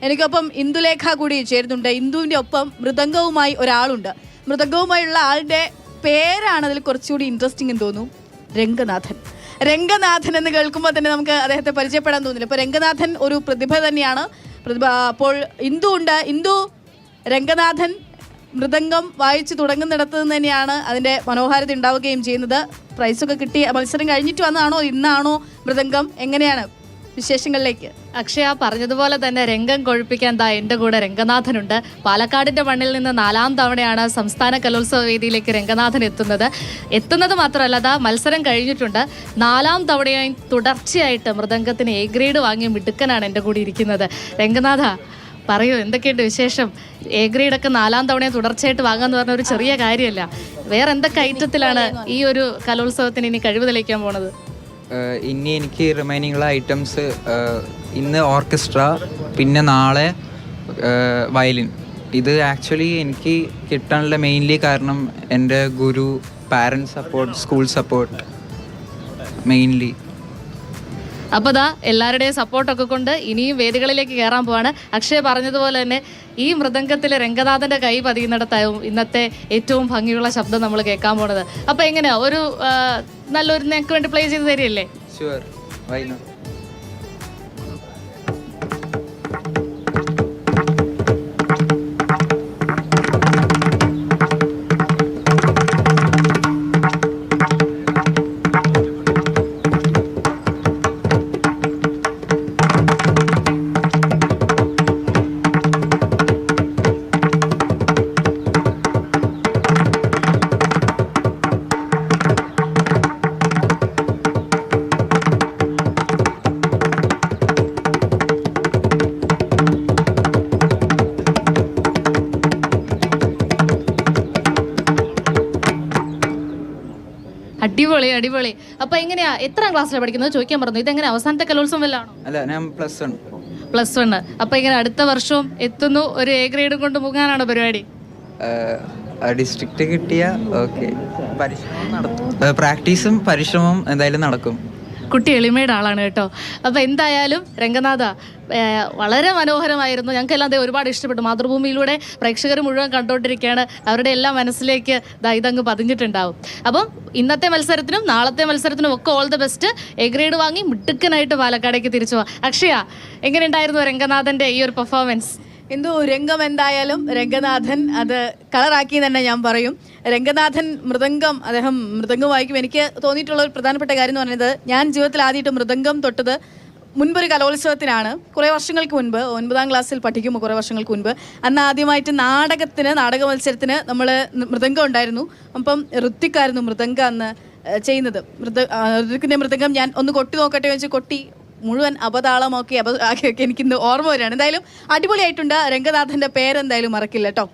എനിക്കൊപ്പം ഇന്ദുലേഖ കൂടി ചേരുന്നുണ്ട്. ഇന്ദുവിൻ്റെ ഒപ്പം മൃദംഗവുമായി ഒരാളുണ്ട്. മൃദംഗവുമായുള്ള ആളുടെ പേരാണ് അതിൽ കുറച്ചുകൂടി ഇൻട്രസ്റ്റിംഗ് എന്ന് തോന്നുന്നു, രംഗനാഥൻ. രംഗനാഥൻ എന്ന് കേൾക്കുമ്പോൾ തന്നെ നമുക്ക് അദ്ദേഹത്തെ പരിചയപ്പെടാൻ തോന്നില്ല. ഇപ്പോൾ രംഗനാഥൻ ഒരു പ്രതിഭ തന്നെയാണ്. അപ്പോൾ ഇന്ദു ഉണ്ട്. ഇന്ദു, രംഗനാഥൻ മൃദംഗം വായിച്ചു തുടങ്ങുന്നിടത്ത് നിന്ന് തന്നെയാണ് അതിൻ്റെ മനോഹാരിത ഉണ്ടാവുകയും ചെയ്യുന്നത്. പ്രൈസൊക്കെ കിട്ടി മത്സരം കഴിഞ്ഞിട്ട് വന്നതാണോ, ഇന്നാണോ മൃദംഗം? എങ്ങനെയാണ് വിശേഷങ്ങളിലേക്ക്? അക്ഷയ പറഞ്ഞതുപോലെ തന്നെ രംഗം കൊഴുപ്പിക്കാൻ എൻ്റെ കൂടെ രംഗനാഥനുണ്ട്. പാലക്കാടിൻ്റെ മണ്ണിൽ നിന്ന് 4ാം തവണയാണ് സംസ്ഥാന കലോത്സവ വേദിയിലേക്ക് രംഗനാഥൻ എത്തുന്നത് മാത്രമല്ല, മത്സരം കഴിഞ്ഞിട്ടുണ്ട്. 4ാം തവണയായി തുടർച്ചയായിട്ട് മൃദംഗത്തിന് എ ഗ്രേഡ് വാങ്ങിയ മിടുക്കനാണ് എൻ്റെ കൂടെ ഇരിക്കുന്നത്. രംഗനാഥ, പറയൂ, എന്തൊക്കെയുണ്ട് വിശേഷം? എ ഗ്രേഡൊക്കെ 4ാം തവണയും തുടർച്ചയായിട്ട് വാങ്ങാന്ന് പറഞ്ഞ ഒരു ചെറിയ കാര്യമല്ല. വേറെ എന്തൊക്കെ ഐറ്റത്തിലാണ് ഈ ഒരു കലോത്സവത്തിന് ഇനി കഴിവ് തെളിയിക്കാൻ പോണത്? ഇനി എനിക്ക് റിമൈനിങ് ഉള്ള ഐറ്റംസ് ഇന്ന് ഓർക്കസ്ട്ര, പിന്നെ നാളെ വയലിൻ. ഇത് ആക്ച്വലി എനിക്ക് കിട്ടാനുള്ള മെയിൻലി കാരണം എൻ്റെ ഗുരു, parents support, school support mainly. അപ്പോൾ എല്ലാവരുടെയും സപ്പോർട്ടൊക്കെ കൊണ്ട് ഇനിയും വേദികളിലേക്ക് കയറാൻ പോവാണ്. അക്ഷയ പറഞ്ഞതുപോലെ തന്നെ ഈ മൃദംഗത്തിലെ രംഗനാഥൻ്റെ കൈ പതിയുന്നിടത്താവും ഇന്നത്തെ ഏറ്റവും ഭംഗിയുള്ള ശബ്ദം നമ്മൾ കേൾക്കാൻ പോണത്. അപ്പോൾ എങ്ങനെയാ, ഒരു നല്ലൊരു ഞങ്ങൾക്ക് വേണ്ടി പ്ലേ ചെയ്ത് തരികയല്ലേ? Sure, why not. അടിപൊളി അടിപൊളി. അപ്പൊ എങ്ങനെയാ, എത്രാം ക്ലാസ്സിലാണ് പഠിക്കുന്നത് ചോദിക്കാൻ പറഞ്ഞു? ഇതെങ്ങനെ അവസാനത്തെ കലോത്സവം വല്ലാണോ? അല്ല, ഞാൻ പ്ലസ് വൺ. അപ്പൊ ഇങ്ങനെ അടുത്ത വർഷവും എത്തുന്നു, ഒരു എ ഗ്രേഡ് കൊണ്ട് മുങ്ങാനാണോ പരിപാടി? ഡിസ്ട്രിക്റ്റ് കിട്ടിയ ഓക്കെ, പ്രാക്ടീസും പരിശ്രമവും എന്തായാലും നടക്കും. കുട്ടി എളിമയുടെ ആളാണ് കേട്ടോ. അപ്പോൾ എന്തായാലും രംഗനാഥ, വളരെ മനോഹരമായിരുന്നു. ഞങ്ങൾക്കെല്ലാം ഒരുപാട് ഇഷ്ടപ്പെട്ടു. മാതൃഭൂമിയിലൂടെ പ്രേക്ഷകർ മുഴുവൻ കണ്ടുകൊണ്ടിരിക്കുകയാണ്. അവരുടെ എല്ലാ മനസ്സിലേക്ക് ഇതങ്ങ് പതിഞ്ഞിട്ടുണ്ടാവും. അപ്പം ഇന്നത്തെ മത്സരത്തിനും നാളത്തെ മത്സരത്തിനും ഒക്കെ all the best. A grade വാങ്ങി മിടുക്കനായിട്ട് പാലക്കാടേക്ക് തിരിച്ചു പോവാം. അക്ഷയ, എങ്ങനെയുണ്ടായിരുന്നു രംഗനാഥൻ്റെ ഈ ഒരു പെർഫോമൻസ്? എന്തോ രംഗം എന്തായാലും രംഗനാഥൻ അത് കളറാക്കി തന്നെ ഞാൻ പറയും. രംഗനാഥൻ അദ്ദേഹം മൃദംഗം വായിക്കും. എനിക്ക് തോന്നിയിട്ടുള്ള ഒരു പ്രധാനപ്പെട്ട കാര്യം എന്ന് പറയുന്നത്, ഞാൻ ജീവിതത്തിൽ ആദ്യമായിട്ട് മൃദംഗം തൊട്ടത് മുൻപൊരു കലോത്സവത്തിനാണ്. കുറേ വർഷങ്ങൾക്ക് മുൻപ്, 9ാം ക്ലാസ്സിൽ പഠിക്കുമ്പോൾ കുറേ വർഷങ്ങൾക്ക് മുൻപ്, അന്ന് ആദ്യമായിട്ട് നാടക മത്സരത്തിന് നമ്മൾ മൃദംഗം ഉണ്ടായിരുന്നു. അപ്പം ഋത്വിക്കായിരുന്നു മൃദംഗം അന്ന് ചെയ്യുന്നത്. ഋത്വിക്കിൻ്റെ മൃദംഗം ഞാൻ ഒന്ന് കൊട്ടി നോക്കട്ടെ വെച്ച് കൊട്ടി മുഴുവൻ അപതാളമൊക്കെ എനിക്കിന്ന് ഓർമ്മ വരികയാണ്. എന്തായാലും അടിപൊളിയായിട്ടുണ്ട്. രംഗനാഥൻ്റെ പേരെന്തായാലും മറക്കില്ല കേട്ടോ.